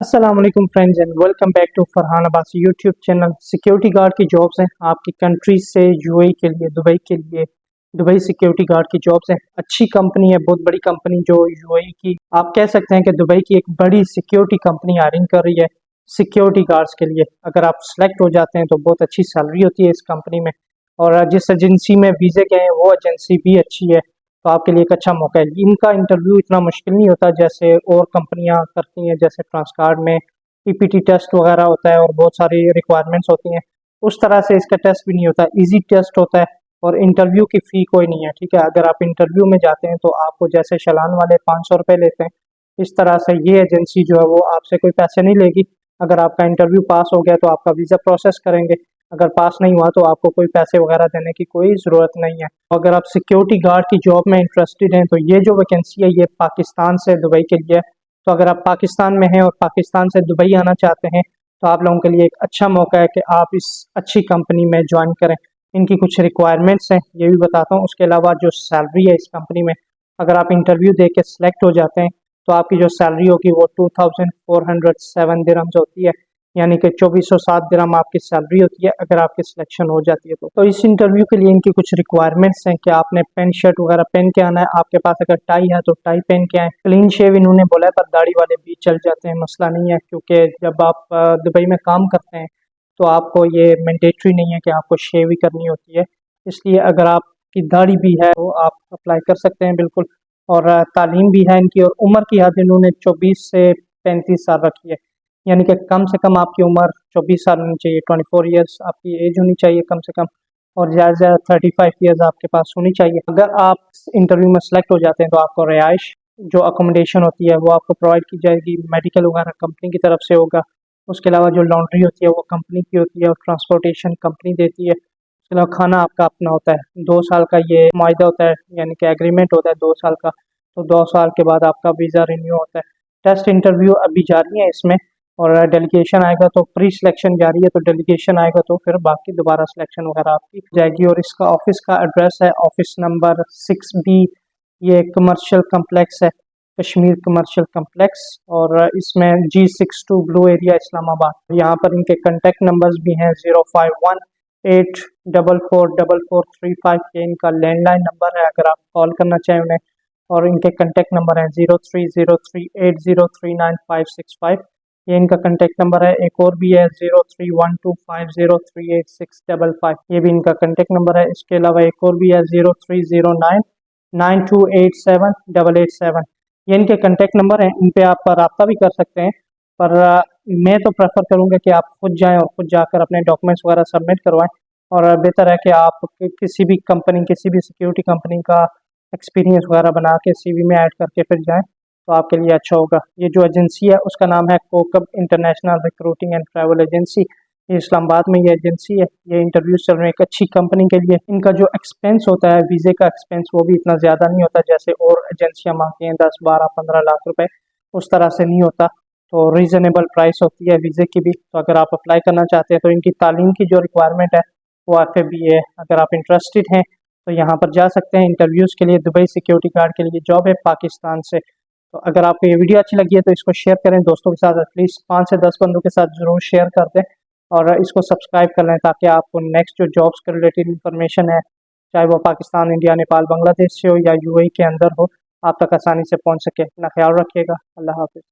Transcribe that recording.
अस्सलाम वालेकुम friends and welcome back to Farhan Abbas YouTube channel. Security guard की जॉब्स हैं आपकी कंट्री से यूएई के लिए, दुबई के लिए। दुबई सिक्योरिटी गार्ड की जॉब्स हैं। अच्छी कंपनी है, बहुत बड़ी कंपनी जो यूएई की, आप कह सकते हैं कि दुबई की एक बड़ी सिक्योरिटी कंपनी हायरिंग कर रही है सिक्योरिटी गार्ड्स के लिए। अगर आप सेलेक्ट हो जाते हैं तो बहुत अच्छी सैलरी होती है इस कंपनी में, और जिस एजेंसी में वीज़े गए हैं वो एजेंसी भी अच्छी है, तो आपके लिए एक अच्छा मौका है। इनका इंटरव्यू इतना मुश्किल नहीं होता जैसे और कंपनियां करती हैं, जैसे ट्रांसकार्ड में पीपीटी टेस्ट वगैरह होता है और बहुत सारी रिक्वायरमेंट्स होती हैं। उस तरह से इसका टेस्ट भी नहीं होता, इजी टेस्ट होता है और इंटरव्यू की फ़ी कोई नहीं है। ठीक है, अगर आप इंटरव्यू में जाते हैं तो आपको जैसे शलान वाले 500 रुपये लेते हैं, इस तरह से ये एजेंसी जो है वो आपसे कोई पैसे नहीं लेगी। अगर आपका इंटरव्यू पास हो गया तो आपका वीज़ा प्रोसेस करेंगे, अगर पास नहीं हुआ तो आपको कोई पैसे वगैरह देने की कोई ज़रूरत नहीं है। अगर आप सिक्योरिटी गार्ड की जॉब में इंटरेस्टेड हैं तो ये जो वैकेंसी है ये पाकिस्तान से दुबई के लिए है। तो अगर आप पाकिस्तान में हैं और पाकिस्तान से दुबई आना चाहते हैं तो आप लोगों के लिए एक अच्छा मौका है कि आप इस अच्छी कंपनी में ज्वाइन करें। इनकी कुछ रिक्वायरमेंट्स हैं ये भी बताता हूँ। उसके अलावा जो सैलरी है इस कंपनी में, अगर आप इंटरव्यू दे के सिलेक्ट हो जाते हैं तो आपकी जो सैलरी होगी वो 2407 दिरहम्स होती है, यानी कि 2407 दिरहम आपकी सैलरी होती है अगर आपकी सिलेक्शन हो जाती है। तो इस इंटरव्यू के लिए इनकी कुछ रिक्वायरमेंट्स हैं कि आपने पेन शर्ट वगैरह पहन के आना है। आपके पास अगर टाई है तो टाई पहन के आए। क्लीन शेव इन्होंने बोला है, पर दाढ़ी वाले भी चल जाते हैं, मसला नहीं है, क्योंकि जब आप दुबई में काम करते हैं तो आपको ये मैंडेटरी नहीं है कि आपको शेव ही करनी होती है। इसलिए अगर आपकी दाढ़ी भी है तो आप अप्लाई कर सकते हैं बिल्कुल। और तालीम भी है इनकी, और उम्र की हद इन्होंने 24 से 35 साल रखी है, यानी कि कम से कम आपकी उम्र 24 साल होनी चाहिए, 24 ईयर्स आपकी एज होनी चाहिए कम से कम, और ज़्यादा से ज़्यादा 35 ईयर्स आपके पास होनी चाहिए। अगर आप इंटरव्यू में सेलेक्ट हो जाते हैं तो आपको रिहाइश जो अकोमोडेशन होती है वो आपको प्रोवाइड की जाएगी, मेडिकल वगैरह कंपनी की तरफ से होगा। उसके अलावा जो लॉन्ड्री होती है वो कंपनी की होती है और ट्रांसपोर्टेशन कंपनी देती है। उसके अलावा खाना आपका अपना होता है। 2 साल का ये मुआहदा होता है, यानी कि एग्रीमेंट होता है 2 साल का, तो 2 साल के बाद आपका वीज़ा रिन्यू होता है। टेस्ट इंटरव्यू अभी जारी है इसमें, और डेलीगेशन आएगा तो प्री सिलेक्शन जारी है, तो डेलीगेशन आएगा तो फिर बाकी दोबारा सिलेक्शन वगैरह आपकी जाएगी। और इसका ऑफिस का एड्रेस है ऑफिस नंबर 6B। ये कमर्शियल कम्प्लेक्स है, कश्मीर कमर्शियल कम्प्लेक्स, और इसमें G62 ब्लू एरिया इस्लामाबाद। यहाँ पर इनके कॉन्टेक्ट नंबर्स भी हैं, 051844435, ये इनका लैंडलाइन नंबर है अगर आप कॉल करना चाहें उन्हें। और इनके कॉन्टेक्ट नंबर हैं 0303803965। ये इनका कॉन्टेक्ट नंबर है। एक और भी है 0312503865, ये भी इनका कॉन्टेक्ट नंबर है। इसके अलावा एक और भी है 0309928788 ये इनके कॉन्टेक्ट नंबर हैं, इन पे आप रब्ता भी कर सकते हैं। पर मैं तो प्रेफर करूँगा कि आप खुद जाएं और खुद जाकर अपने डॉक्यूमेंट्स वगैरह सबमिट करवाएं। और बेहतर है कि आप किसी भी कंपनी, किसी भी सिक्योरिटी कंपनी का एक्सपीरियंस वगैरह बना के सीवी में ऐड करके फिर जाएं, तो आपके लिए अच्छा होगा। ये जो एजेंसी है उसका नाम है Kokab international recruiting and travel agency. ये इस्लामाबाद में ये एजेंसी है। ये इंटरव्यूज चल रहे हैं एक अच्छी कंपनी के लिए। इनका जो एक्सपेंस होता है, वीज़े का एक्सपेंस, वो भी इतना ज़्यादा नहीं होता जैसे और एजेंसियाँ मांगती हैं 10 12 15 लाख रुपए, उस तरह से नहीं होता। तो रीज़नेबल प्राइस होती है वीज़े की भी। तो अगर आप अप्लाई करना चाहते हैं तो इनकी तालीम की जो रिक्वायरमेंट है वो FABA है। अगर आप इंटरेस्टेड हैं तो यहाँ पर जा सकते हैं इंटरव्यूज़ के लिए। दुबई सिक्योरिटी गार्ड के लिए जॉब है पाकिस्तान से। तो अगर आपको ये वीडियो अच्छी लगी है तो इसको शेयर करें दोस्तों के साथ, एटलीस्ट 5 से 10 बंदों के साथ ज़रूर शेयर कर दें, और इसको सब्सक्राइब कर लें ताकि आपको नेक्स्ट जो जॉब्स के रिलेटेड इन्फॉर्मेशन है, चाहे वो पाकिस्तान, इंडिया, नेपाल, बांग्लादेश से हो या यूएई के अंदर हो, आप तक आसानी से पहुँच सके। अपना ख्याल रखिएगा। अल्लाह हाफिज़।